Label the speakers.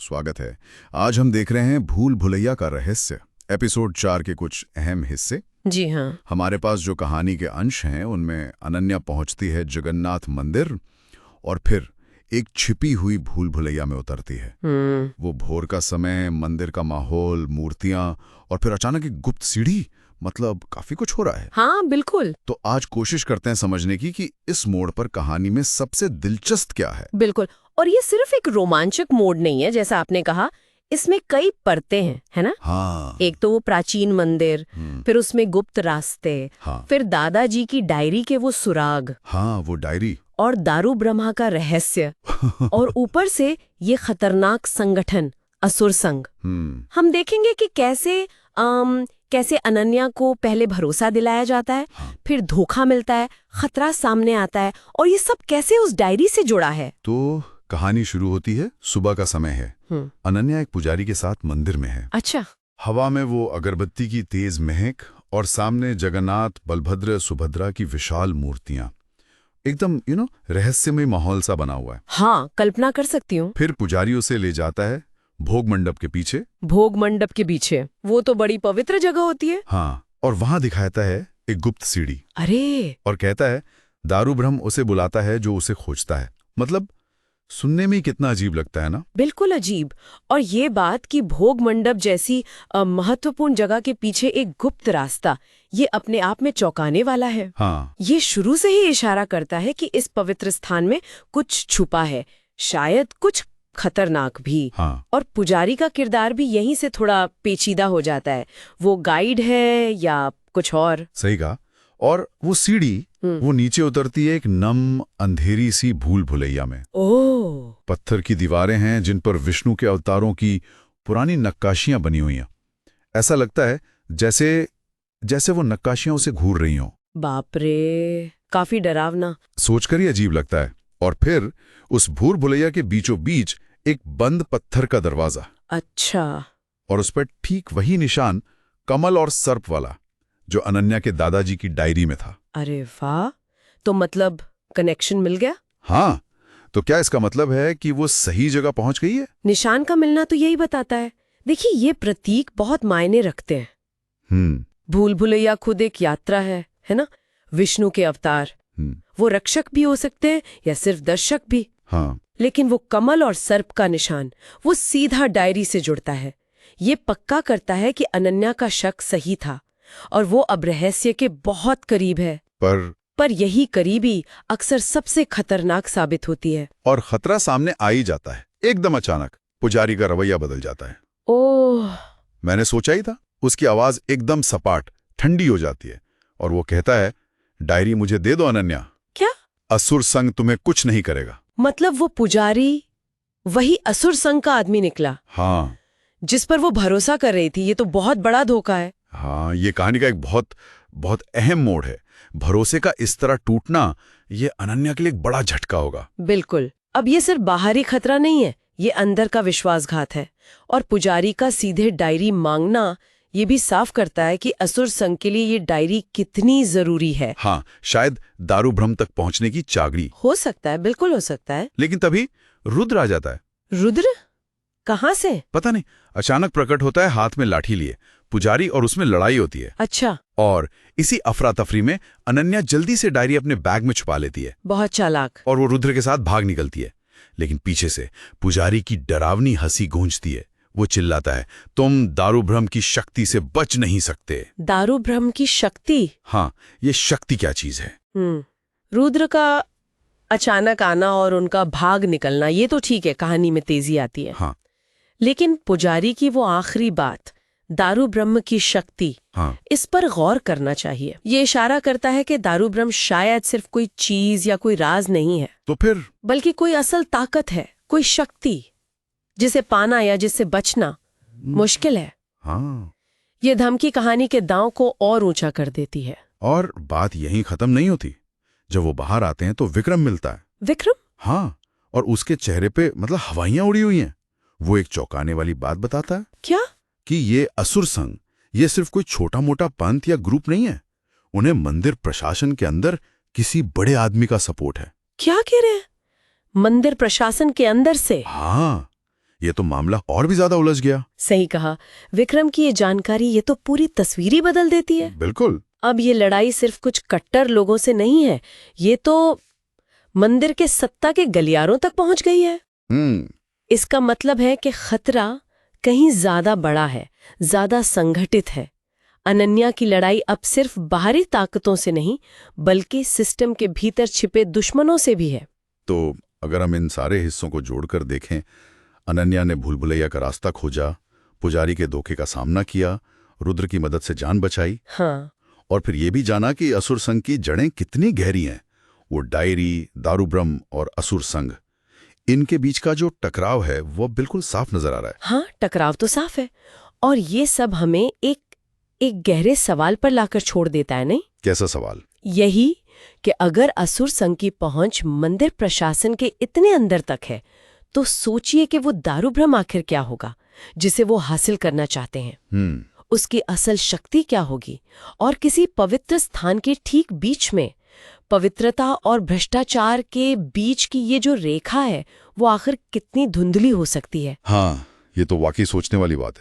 Speaker 1: स्वागत है। आज हम देख रहे हैं भूल भुलैया का रहस्य, एपिसोड 4 के कुछ अहम हिस्से।
Speaker 2: जी हाँ।
Speaker 1: हमारे पास जो कहानी के अंश हैं उनमें अनन्या पहुंचती है जगन्नाथ मंदिर और फिर एक छिपी हुई भूल भुलैया में उतरती है। वो भोर का समय, मंदिर का माहौल, मूर्तियां और फिर अचानक एक गुप्त सीढ़ी, मतलब काफी कुछ हो रहा है।
Speaker 2: हाँ बिल्कुल।
Speaker 1: तो आज कोशिश करते हैं समझने की कि इस मोड़ पर कहानी में सबसे दिलचस्प क्या है।
Speaker 2: बिल्कुल। और ये सिर्फ एक रोमांचक मोड़ नहीं है, जैसा आपने कहा, इसमें कई परतें हैं, है ना।
Speaker 1: हाँ।
Speaker 2: एक तो वो प्राचीन मंदिर, फिर उसमें गुप्त रास्ते,
Speaker 1: हाँ।
Speaker 2: फिर दादाजी की डायरी के वो सुराग,
Speaker 1: हाँ, वो डायरी,
Speaker 2: और दारू ब्रह्मा का रहस्य और ऊपर से ये खतरनाक संगठन असुर संघ। हम देखेंगे कि कैसे अनन्या को पहले भरोसा दिलाया जाता है, फिर धोखा मिलता है, खतरा सामने आता है, और ये सब कैसे उस डायरी से जुड़ा है।
Speaker 1: तो कहानी शुरू होती है, सुबह का समय है। अनन्या एक पुजारी के साथ मंदिर में है।
Speaker 2: अच्छा।
Speaker 1: हवा में वो अगरबत्ती की तेज महक और सामने जगन्नाथ, बलभद्र, सुभद्रा की विशाल मूर्तियां, एकदम रहस्यमय माहौल सा बना हुआ है।
Speaker 2: हाँ, कल्पना कर सकती हूँ।
Speaker 1: फिर पुजारी उसे ले जाता है भोग मंडप के पीछे।
Speaker 2: भोग मंडप के पीछे वो तो बड़ी पवित्र जगह होती है।
Speaker 1: हाँ, और वहां दिखाता है एक गुप्त सीढ़ी।
Speaker 2: अरे।
Speaker 1: और कहता है दारू ब्रह्म उसे बुलाता है जो उसे खोजता है। मतलब सुनने में ही कितना अजीब लगता है ना।
Speaker 2: बिल्कुल अजीब। और ये बात कि भोग मंडप जैसी महत्वपूर्ण जगह के पीछे एक गुप्त रास्ता, ये अपने आप में चौंकाने वाला है।
Speaker 1: हाँ।
Speaker 2: ये शुरू से ही इशारा करता है कि इस पवित्र स्थान में कुछ छुपा है, शायद कुछ खतरनाक भी।
Speaker 1: हाँ।
Speaker 2: और पुजारी का किरदार भी यहीं से थोड़ा पेचीदा हो जाता है। वो गाइड है या कुछ और।
Speaker 1: सही कहा। और वो सीढ़ी वो नीचे उतरती है एक नम अंधेरी सी भूल भुलैया में।
Speaker 2: ओह।
Speaker 1: पत्थर की दीवारें हैं जिन पर विष्णु के अवतारों की पुरानी नक्काशियां बनी हुई हैं। ऐसा लगता है जैसे वो नक्काशियां उसे घूर रही हों।
Speaker 2: बाप रे, काफी डरावना।
Speaker 1: सोचकर ही अजीब लगता है। और फिर उस भूल भुलैया के बीचों बीच एक बंद पत्थर का दरवाजा।
Speaker 2: अच्छा।
Speaker 1: और उस पर ठीक वही निशान, कमल और सर्प वाला, जो अनन्या के दादाजी की डायरी में था।
Speaker 2: अरे वाह, तो मतलब कनेक्शन मिल गया।
Speaker 1: हाँ, तो क्या इसका मतलब है कि वो सही जगह पहुंच गई है?
Speaker 2: निशान का मिलना तो यही बताता है। देखिए, ये प्रतीक बहुत मायने रखते हैं। भूल भुलैया खुद एक यात्रा है ना, विष्णु के अवतार। वो रक्षक भी हो सकते हैं या सिर्फ दर्शक भी।
Speaker 1: हाँ।
Speaker 2: लेकिन वो कमल और सर्प का निशान, वो सीधा डायरी से जुड़ता है। ये पक्का करता है कि अनन्या का शक सही था और वो अब रहस्य के बहुत करीब है। पर यही करीबी अक्सर सबसे खतरनाक साबित होती है।
Speaker 1: और खतरा सामने आ ही जाता है एकदम अचानक। पुजारी का रवैया बदल जाता है।
Speaker 2: ओह।
Speaker 1: मैंने सोचा ही था। उसकी आवाज एकदम सपाट, ठंडी हो जाती है और वो कहता है, डायरी मुझे दे दो अनन्या।
Speaker 2: क्या?
Speaker 1: असुर संघ तुम्हें कुछ नहीं करेगा।
Speaker 2: मतलब वो पुजारी वही असुर संघ का आदमी निकला?
Speaker 1: हाँ।
Speaker 2: जिस पर वो भरोसा कर रही थी। ये तो बहुत बड़ा धोखा है।
Speaker 1: हाँ, ये कहानी का एक बहुत बहुत अहम मोड़ है। भरोसे का इस तरह टूटना, ये अनन्या के लिए एक बड़ा झटका होगा।
Speaker 2: बिल्कुल। अब ये सिर्फ बाहरी खतरा नहीं है, ये अंदर का विश्वासघात है। और पुजारी का सीधे डायरी मांगना ये भी साफ करता है कि असुर संघ के लिए ये डायरी कितनी जरूरी है।
Speaker 1: हाँ, शायद दारू ब्रह्म तक पहुंचने की चागड़ी।
Speaker 2: हो सकता है, बिल्कुल हो सकता है।
Speaker 1: लेकिन तभी रुद्र आ जाता है।
Speaker 2: रुद्र कहाँ से?
Speaker 1: पता नहीं, अचानक प्रकट होता है हाथ में लाठी लिए। पुजारी और उसमें लड़ाई होती है।
Speaker 2: अच्छा।
Speaker 1: और इसी अफरा तफरी में अनन्या जल्दी से डायरी अपने बैग में छुपा लेती है।
Speaker 2: बहुत चालाक।
Speaker 1: और वो रुद्र के साथ भाग निकलती है। लेकिन पीछे से पुजारी की डरावनी हंसी गूंजती है। वो चिल्लाता है, तुम दारू ब्रह्म की शक्ति से बच नहीं सकते।
Speaker 2: दारू ब्रह्म की शक्ति?
Speaker 1: हाँ, ये शक्ति क्या चीज है?
Speaker 2: रुद्र का अचानक आना और उनका भाग निकलना, ये तो ठीक है, कहानी में तेजी आती है।
Speaker 1: हाँ।
Speaker 2: लेकिन पुजारी की वो आखिरी बात, दारू ब्रह्म की शक्ति,
Speaker 1: हाँ।
Speaker 2: इस पर गौर करना चाहिए। ये इशारा करता है कि दारू ब्रह्म शायद सिर्फ कोई चीज या कोई राज नहीं है,
Speaker 1: तो फिर?
Speaker 2: बल्कि कोई असल ताकत है, कोई शक्ति जिसे पाना या जिससे बचना मुश्किल है।
Speaker 1: हाँ।
Speaker 2: ये धमकी कहानी के दांव को और ऊंचा कर देती है।
Speaker 1: और बात यहीं खत्म नहीं होती। जब वो बाहर आते हैं तो विक्रम मिलता है।
Speaker 2: विक्रम?
Speaker 1: हाँ, और उसके चेहरे पे मतलब हवाइयां उड़ी हुई हैं। वो एक चौंकाने वाली बात बताता है।
Speaker 2: क्या? कि
Speaker 1: ये असुर संघ, ये सिर्फ कोई छोटा मोटा पंथ या ग्रुप नहीं है। उन्हें मंदिर प्रशासन के अंदर किसी बड़े आदमी का सपोर्ट है।
Speaker 2: क्या कह रहे हैं? मंदिर प्रशासन के अंदर से?
Speaker 1: हाँ, ये तो मामला और भी ज्यादा उलझ गया।
Speaker 2: सही कहा विक्रम की ये जानकारी ये तो पूरी तस्वीर ही बदल देती है।
Speaker 1: बिल्कुल।
Speaker 2: अब ये लड़ाई सिर्फ कुछ कट्टर लोगों से नहीं है, ये तो मंदिर के सत्ता के गलियारों तक पहुंच गई है। इसका मतलब है कि खतरा कहीं ज्यादा बड़ा है, ज्यादा संगठित है। अनन्या की लड़ाई अब सिर्फ बाहरी ताकतों से नहीं बल्कि सिस्टम के भीतर छिपे दुश्मनों से भी है।
Speaker 1: तो अगर हम इन सारे हिस्सों को जोड़कर देखें, अनन्या ने भूल भुलैया का रास्ता खोजा, पुजारी के धोखे का सामना किया, रुद्र की मदद से जान बचाई।
Speaker 2: हाँ।
Speaker 1: और फिर ये भी जाना कि असुर संघ की जड़ें कितनी गहरी हैं। वो डायरी, दारू ब्रह्म और असुर संघ, इनके बीच का जो टकराव है वो बिल्कुल साफ नजर आ रहा है।
Speaker 2: हाँ, टकराव तो साफ है। और ये सब हमें एक गहरे सवाल पर लाकर छोड़ देता है, नहीं?
Speaker 1: कैसा सवाल?
Speaker 2: यही कि अगर असुर संघ की पहुंच मंदिर प्रशासन के इतने अंदर तक है, तो सोचिए कि वो दारू ब्रह्म आखिर क्या होगा जिसे वो हासिल करना चाहते हैं। उसकी असल शक्ति क्या होगी? और किसी पवित्र स्थान के ठीक बीच में पवित्रता और भ्रष्टाचार के बीच की ये जो रेखा है वो आखिर कितनी धुंधली हो सकती है?
Speaker 1: हाँ, ये तो वाकई सोचने वाली बात है।